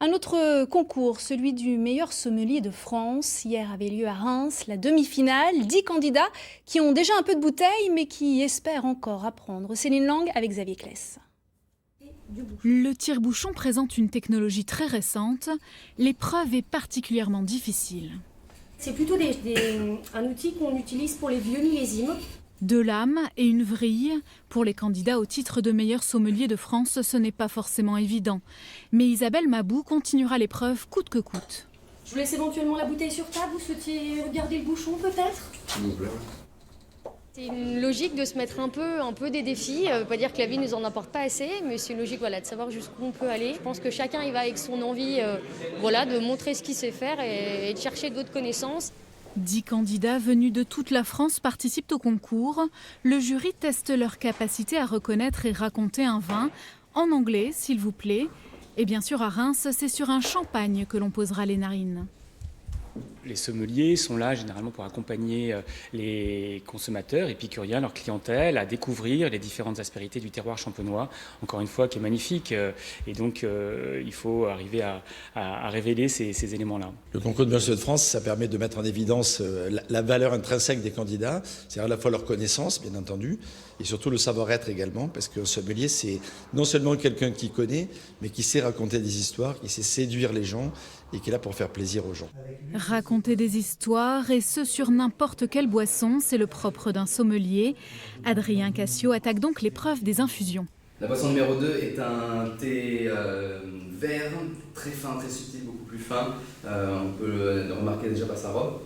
Un autre concours, celui du meilleur sommelier de France. Hier avait lieu à Reims la demi-finale. 10 candidats qui ont déjà un peu de bouteille, mais qui espèrent encore apprendre. Céline Lang avec Xavier Kless. Le tire-bouchon présente une technologie très récente. L'épreuve est particulièrement difficile. C'est plutôt un outil qu'on utilise pour les vieux millésimes. De lames et une vrille. Pour les candidats au titre de meilleur sommelier de France, ce n'est pas forcément évident. Mais Isabelle Mabou continuera l'épreuve coûte que coûte. Je vous laisse éventuellement la bouteille sur table. Vous souhaitiez regarder le bouchon peut-être ? C'est une logique de se mettre un peu des défis. Pas dire que la vie ne nous en apporte pas assez, mais c'est une logique de savoir jusqu'où on peut aller. Je pense que chacun y va avec son envie de montrer ce qu'il sait faire et de chercher d'autres connaissances. 10 candidats venus de toute la France participent au concours. Le jury teste leur capacité à reconnaître et raconter un vin, en anglais s'il vous plaît. Et bien sûr à Reims, c'est sur un champagne que l'on posera les narines. Les sommeliers sont là généralement pour accompagner les consommateurs, épicuriens, leur clientèle, à découvrir les différentes aspérités du terroir champenois, encore une fois qui est magnifique. Et donc il faut arriver à révéler ces éléments-là. Le concours de Monsieur de France, ça permet de mettre en évidence la valeur intrinsèque des candidats, c'est-à-dire à la fois leur connaissance, bien entendu, et surtout le savoir-être également, parce qu'un sommelier, c'est non seulement quelqu'un qui connaît, mais qui sait raconter des histoires, qui sait séduire les gens, et qui est là pour faire plaisir aux gens. Raconter des histoires, et ce sur n'importe quelle boisson, c'est le propre d'un sommelier. Adrien Cassio attaque donc l'épreuve des infusions. La boisson numéro 2 est un thé vert, très fin, très subtil, beaucoup plus fin. On peut le remarquer déjà par sa robe.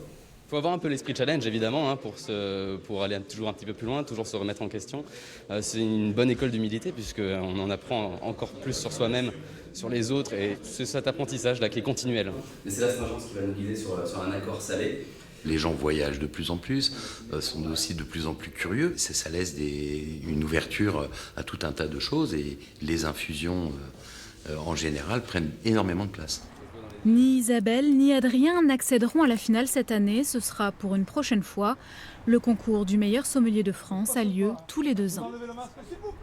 Il faut avoir un peu l'esprit challenge évidemment pour aller toujours un petit peu plus loin, toujours se remettre en question. C'est une bonne école d'humilité puisqu'on en apprend encore plus sur soi-même, sur les autres et c'est cet apprentissage là qui est continuel. Et c'est l'astringence qui va nous guider sur un accord salé. Les gens voyagent de plus en plus, sont aussi de plus en plus curieux. Ça laisse une ouverture à tout un tas de choses et les infusions en général prennent énormément de place. Ni Isabelle ni Adrien n'accéderont à la finale cette année. Ce sera pour une prochaine fois. Le concours du meilleur sommelier de France a lieu tous les 2 ans.